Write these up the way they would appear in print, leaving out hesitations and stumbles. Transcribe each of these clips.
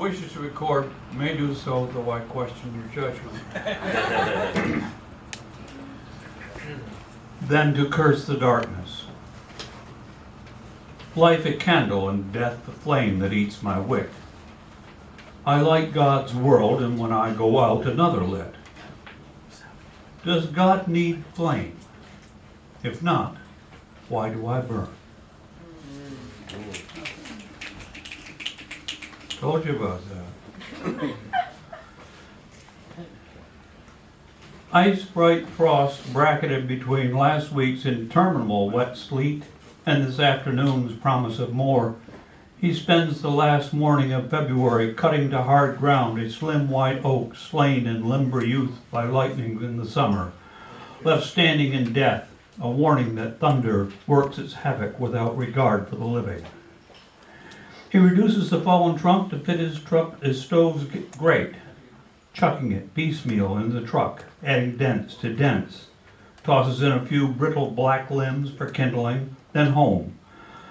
wishes to record may do so, though I question your judgment. Then to curse the darkness. Life a candle and death the flame that eats my wick. I light God's world, and when I go out, another lit. Does God need flame? If not, why do I burn? Told you about that. Ice bright frost bracketed between last week's interminable wet sleet and this afternoon's promise of more. He spends the last morning of February cutting to hard ground a slim white oak slain in limber youth by lightning in the summer, left standing in death, a warning that thunder works its havoc without regard for the living. He reduces the fallen trunk to fit his stove's grate, chucking it piecemeal in the truck, adding dents to dents, tosses in a few brittle black limbs for kindling, then home,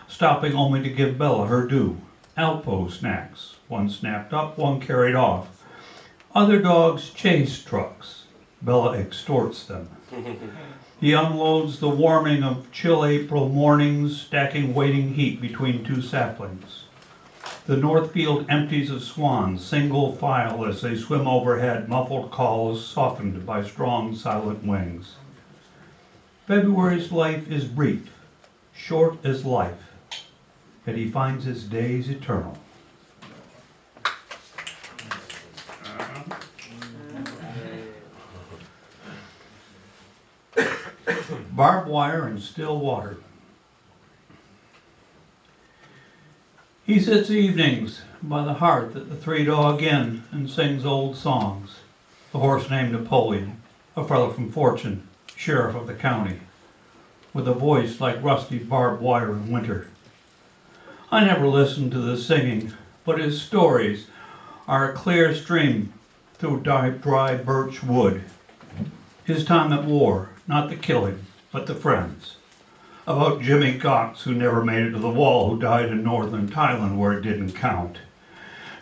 stopping only to give Bella her due. Alpo snacks, one snapped up, one carried off. Other dogs chase trucks. Bella extorts them. He unloads the warming of chill April mornings, stacking waiting heat between two saplings. The north field empties of swans, single file as they swim overhead, muffled calls softened by strong silent wings. February's life is brief, short as life, yet he finds his days eternal. Barbed wire and still water. He sits evenings by the hearth at the Three Dog Inn and sings old songs. The horse named Napoleon, a fellow from Fortune, sheriff of the county, with a voice like rusty barbed wire in winter. I never listened to the singing, but his stories are a clear stream through dry birch wood. His time at war, not the killing, but the friends. About Jimmy Cox, who never made it to the wall, who died in northern Thailand where it didn't count.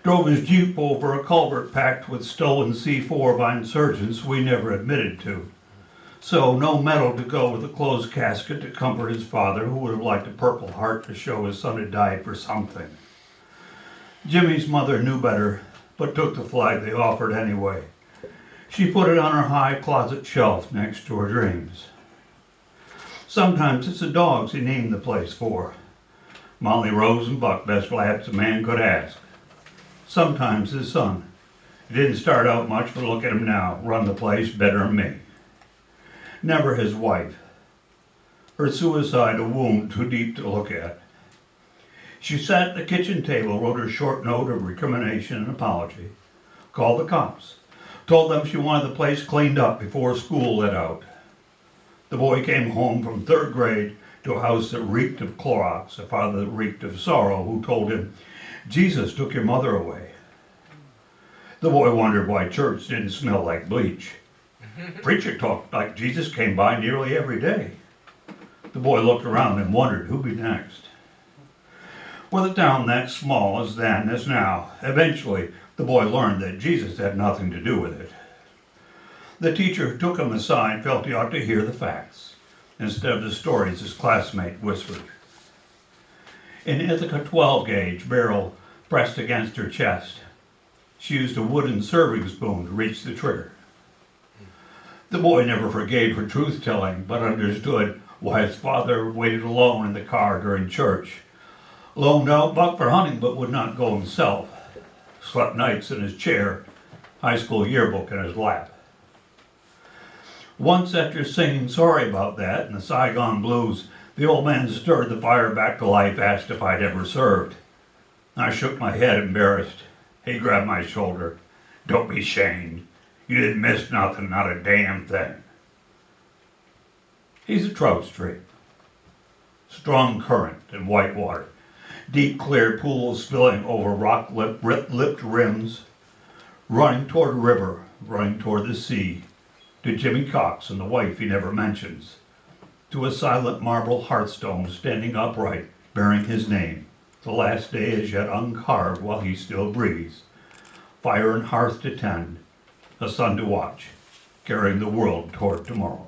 Drove his Jeep over a culvert packed with stolen C4 by insurgents we never admitted to. So no medal to go with a closed casket to comfort his father, who would have liked a Purple Heart to show his son had died for something. Jimmy's mother knew better, but took the flag they offered anyway. She put it on her high closet shelf next to her dreams. Sometimes it's the dogs he named the place for. Molly, Rose, and Buck, best lads a man could ask. Sometimes his son. He didn't start out much, but look at him now, run the place better than me. Never his wife. Her suicide a wound too deep to look at. She sat at the kitchen table, wrote her short note of recrimination and apology, called the cops, told them she wanted the place cleaned up before school let out. The boy came home from third grade to a house that reeked of Clorox, a father that reeked of sorrow, who told him, Jesus took your mother away. The boy wondered why church didn't smell like bleach. Preacher talked like Jesus came by nearly every day. The boy looked around and wondered who'd be next. With a town that small as then as now, eventually the boy learned that Jesus had nothing to do with it. The teacher who took him aside felt he ought to hear the facts, instead of the stories his classmate whispered. An Ithaca 12-gauge barrel pressed against her chest. She used a wooden serving spoon to reach the trigger. The boy never forgave her truth-telling, but understood why his father waited alone in the car during church. Loaned out Buck for hunting, but would not go himself. Slept nights in his chair, high school yearbook in his lap. Once, after singing sorry about that in the Saigon Blues, the old man stirred the fire back to life, asked if I'd ever served. I shook my head, embarrassed. He grabbed my shoulder. Don't be ashamed. You didn't miss nothing, not a damn thing. He's a trout stream. Strong current and white water. Deep, clear pools spilling over rock-lipped rims, running toward a river, running toward the sea, to Jimmy Cox and the wife he never mentions, to a silent marble hearthstone standing upright, bearing his name, the last day as yet uncarved while he still breathes, fire and hearth to tend, a sun to watch, carrying the world toward tomorrow.